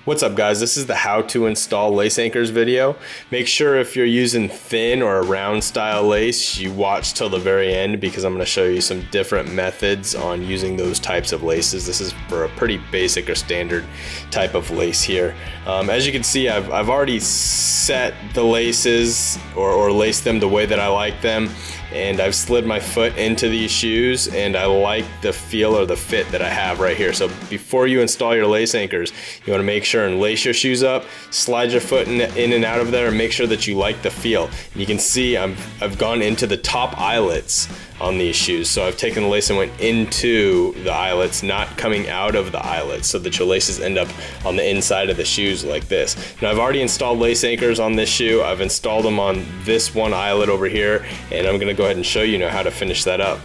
What's up guys, this is the how to install lace anchors video. Make sure if you're using thin or a round style lace, you watch till the very end because I'm going to show you some different methods on using those types of laces. This is for a pretty basic or standard type of lace here. As you can see, I've already set the laces or laced them the way that I like them, and I've slid my foot into these shoes and I like the feel or the fit that I have right here. So before you install your lace anchors, you want to make sure and lace your shoes up, slide your foot in and out of there, and make sure that you like the feel. And you can see I've gone into the top eyelets on these shoes. So I've taken the lace and went into the eyelets, not coming out of the eyelets, so that your laces end up on the inside of the shoes like this. Now I've already installed lace anchors on this shoe. I've installed them on this one eyelet over here, and I'm gonna go ahead and show you now how to finish that up.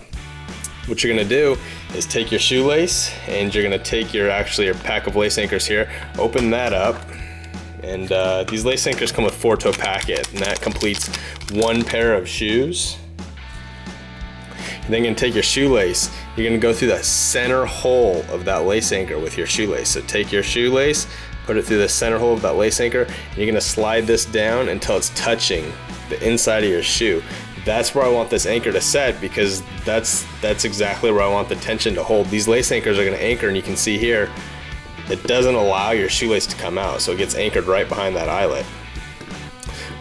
What you're gonna do is take your shoelace and you're gonna take your pack of lace anchors here, open that up, and these lace anchors come with 4-toe packet, and that completes one pair of shoes. You're then gonna take your shoelace, you're gonna go through that center hole of that lace anchor with your shoelace. So take your shoelace, put it through the center hole of that lace anchor, and you're gonna slide this down until it's touching the inside of your shoe. That's where I want this anchor to set, because that's exactly where I want the tension to hold. These lace anchors are gonna anchor, and you can see here, it doesn't allow your shoelace to come out, so it gets anchored right behind that eyelet.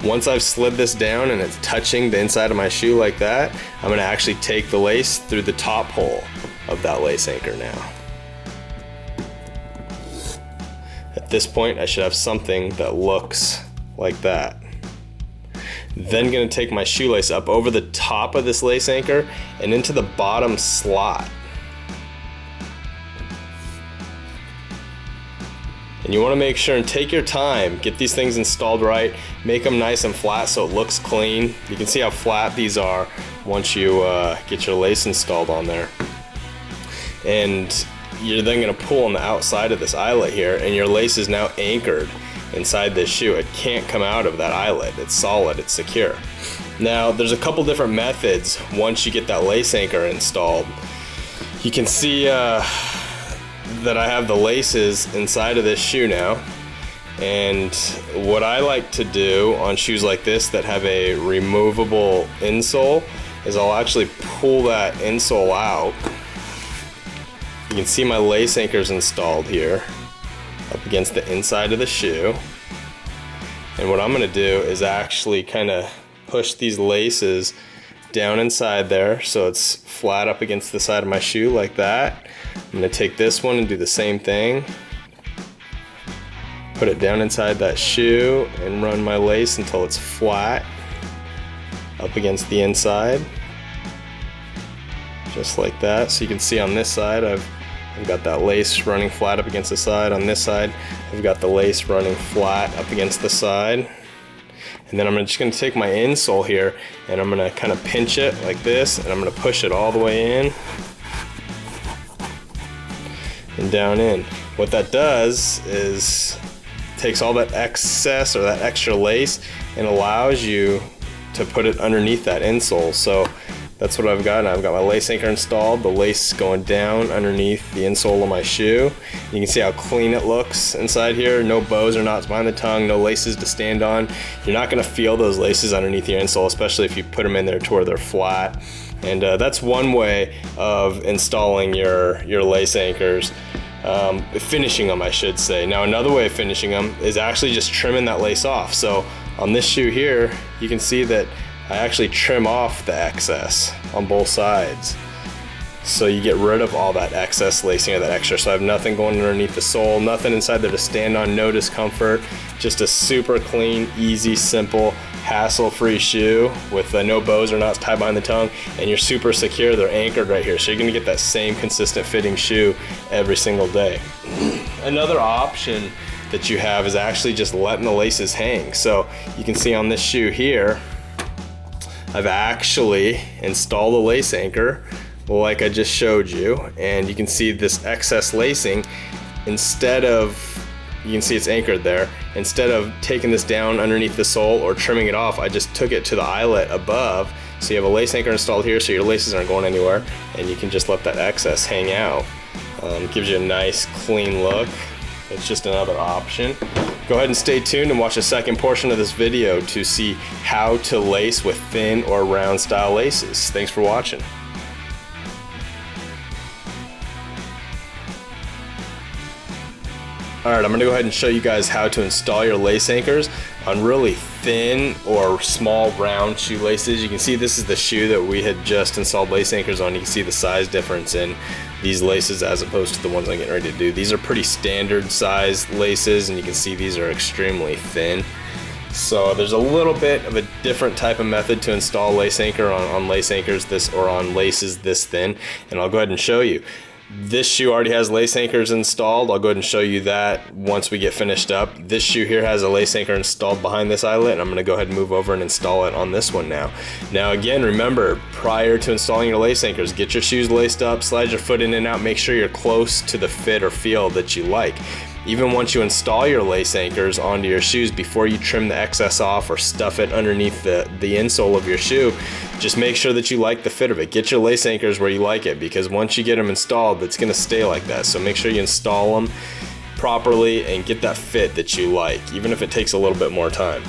Once I've slid this down and it's touching the inside of my shoe like that, I'm gonna actually take the lace through the top hole of that lace anchor now. At this point, I should have something that looks like that. Then gonna take my shoelace up over the top of this lace anchor and into the bottom slot. And you want to make sure and take your time, get these things installed right, make them nice and flat so it looks clean. You can see how flat these are once you get your lace installed on there. And you're then going to pull on the outside of this eyelet here, and your lace is now anchored inside this shoe. It can't come out of that eyelet. It's solid, it's secure. Now there's a couple different methods once you get that lace anchor installed. You can see that I have the laces inside of this shoe now, and what I like to do on shoes like this that have a removable insole is I'll actually pull that insole out. You can see my lace anchors installed here up against the inside of the shoe, and what I'm going to do is actually kind of push these laces down inside there so it's flat up against the side of my shoe like that. I'm going to take this one and do the same thing. Put it down inside that shoe and run my lace until it's flat up against the inside. Just like that. So you can see on this side I've got that lace running flat up against the side. On this side I've got the lace running flat up against the side. And then I'm just going to take my insole here and I'm going to kind of pinch it like this, and I'm going to push it all the way in and down in. What that does is takes all that excess or that extra lace and allows you to put it underneath that insole. So that's what I've got. I've got my lace anchor installed, the lace going down underneath the insole of my shoe. You can see how clean it looks inside here. No bows or knots behind the tongue, no laces to stand on. You're not going to feel those laces underneath your insole, especially if you put them in there to where they're flat. And that's one way of installing your lace anchors. Finishing them, I should say. Now another way of finishing them is actually just trimming that lace off. So on this shoe here, you can see that I actually trim off the excess on both sides. So you get rid of all that excess lacing or that extra. So I have nothing going underneath the sole, nothing inside there to stand on, no discomfort. Just a super clean, easy, simple, hassle-free shoe with no bows or knots tied behind the tongue, and you're super secure. They're anchored right here. So you're gonna get that same consistent fitting shoe every single day. Another option that you have is actually just letting the laces hang. So you can see on this shoe here, I've actually installed a lace anchor like I just showed you, and you can see this excess lacing. Instead of, you can see it's anchored there, instead of taking this down underneath the sole or trimming it off, I just took it to the eyelet above. So you have a lace anchor installed here, so your laces aren't going anywhere, and you can just let that excess hang out. Gives you a nice clean look. It's just another option. Go ahead and stay tuned and watch the second portion of this video to see how to lace with thin or round style laces. Thanks for watching. Alright, I'm going to go ahead and show you guys how to install your lace anchors on really thin or small round shoelaces. You can see this is the shoe that we had just installed lace anchors on. You can see the size difference in these laces as opposed to the ones I'm getting ready to do. These are pretty standard size laces, and you can see these are extremely thin. So there's a little bit of a different type of method to install lace anchor on lace anchors on laces this thin, and I'll go ahead and show you. This shoe already has lace anchors installed. I'll go ahead and show you that once we get finished up. This shoe here has a lace anchor installed behind this eyelet, and I'm going to go ahead and move over and install it on this one now. Now again, remember, prior to installing your lace anchors, get your shoes laced up, slide your foot in and out, make sure you're close to the fit or feel that you like. Even once you install your lace anchors onto your shoes, before you trim the excess off or stuff it underneath the insole of your shoe, just make sure that you like the fit of it. Get your lace anchors where you like it, because once you get them installed, it's going to stay like that. So make sure you install them properly and get that fit that you like, even if it takes a little bit more time.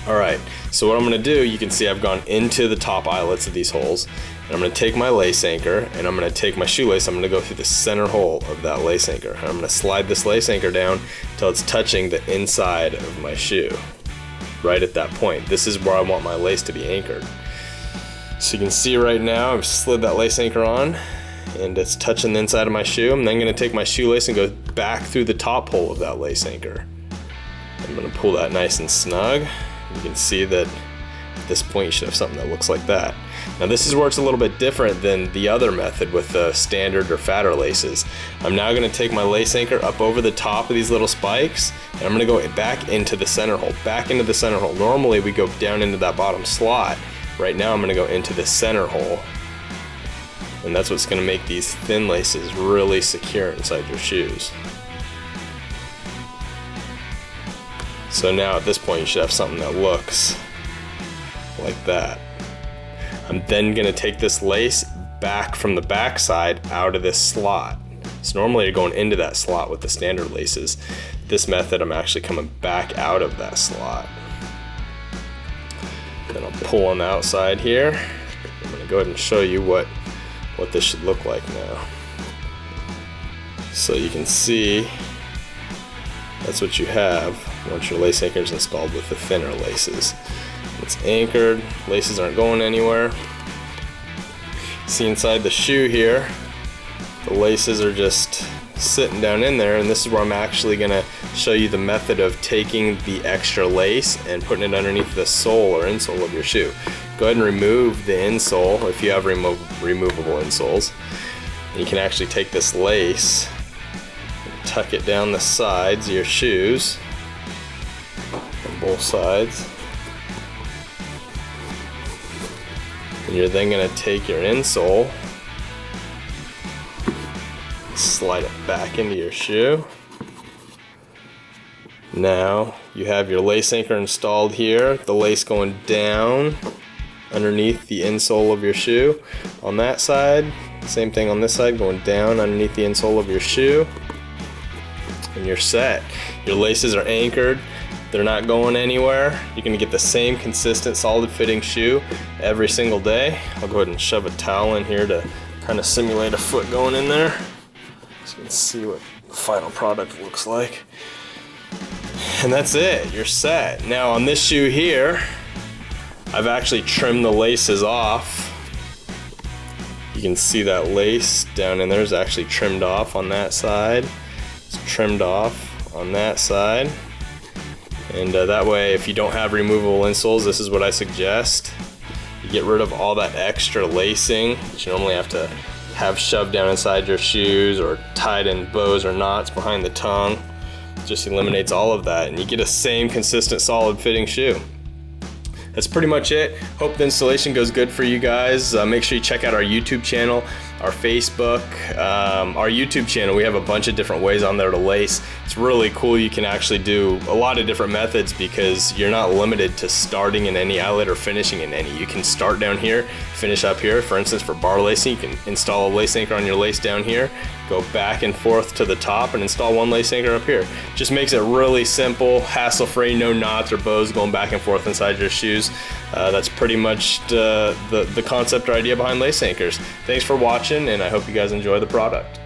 Alright, so what I'm going to do, you can see I've gone into the top eyelets of these holes, and I'm going to take my lace anchor and I'm going to take my shoelace, I'm going to go through the center hole of that lace anchor, and I'm going to slide this lace anchor down until it's touching the inside of my shoe. Right at that point, this is where I want my lace to be anchored. So you can see right now I've slid that lace anchor on and it's touching the inside of my shoe. I'm then going to take my shoelace and go back through the top hole of that lace anchor. I'm going to pull that nice and snug. You can see that at this point you should have something that looks like that. Now this is where it's a little bit different than the other method with the standard or fatter laces. I'm now going to take my lace anchor up over the top of these little spikes, and I'm going to go back into the center hole, Normally we go down into that bottom slot. Right now I'm going to go into the center hole, and that's what's going to make these thin laces really secure inside your shoes. So now at this point you should have something that looks like that. I'm then going to take this lace back from the back side out of this slot. So normally you're going into that slot with the standard laces. This method I'm actually coming back out of that slot. Then I'll pull on the outside here. I'm going to go ahead and show you what this should look like now. So you can see that's what you have once your lace anchor is installed with the thinner laces. It's anchored, laces aren't going anywhere. See inside the shoe here, the laces are just sitting down in there, and this is where I'm actually going to show you the method of taking the extra lace and putting it underneath the sole or insole of your shoe. Go ahead and remove the insole if you have removable insoles. And you can actually take this lace and tuck it down the sides of your shoes on both sides. And you're then going to take your insole, slide it back into your shoe. Now you have your lace anchor installed here, the lace going down underneath the insole of your shoe. On that side, same thing on this side, going down underneath the insole of your shoe. And you're set. Your laces are anchored. They're not going anywhere. You're going to get the same consistent, solid fitting shoe every single day. I'll go ahead and shove a towel in here to kind of simulate a foot going in there, so you can see what the final product looks like. And that's it. You're set. Now on this shoe here, I've actually trimmed the laces off. You can see that lace down in there is actually trimmed off on that side. It's trimmed off on that side. And that way, if you don't have removable insoles, this is what I suggest. You get rid of all that extra lacing that you normally have to have shoved down inside your shoes or tied in bows or knots behind the tongue. It just eliminates all of that, and you get a same consistent, solid fitting shoe. That's pretty much it. Hope the installation goes good for you guys. Make sure you check out our YouTube channel our Facebook, our YouTube channel. We have a bunch of different ways on there to lace. It's really cool. You can actually do a lot of different methods because you're not limited to starting in any eyelet or finishing in any. You can start down here, finish up here. For instance, for bar lacing, you can install a lace anchor on your lace down here, go back and forth to the top and install one lace anchor up here. Just makes it really simple, hassle-free, no knots or bows going back and forth inside your shoes. That's pretty much the concept or idea behind lace anchors. Thanks for watching, and I hope you guys enjoy the product.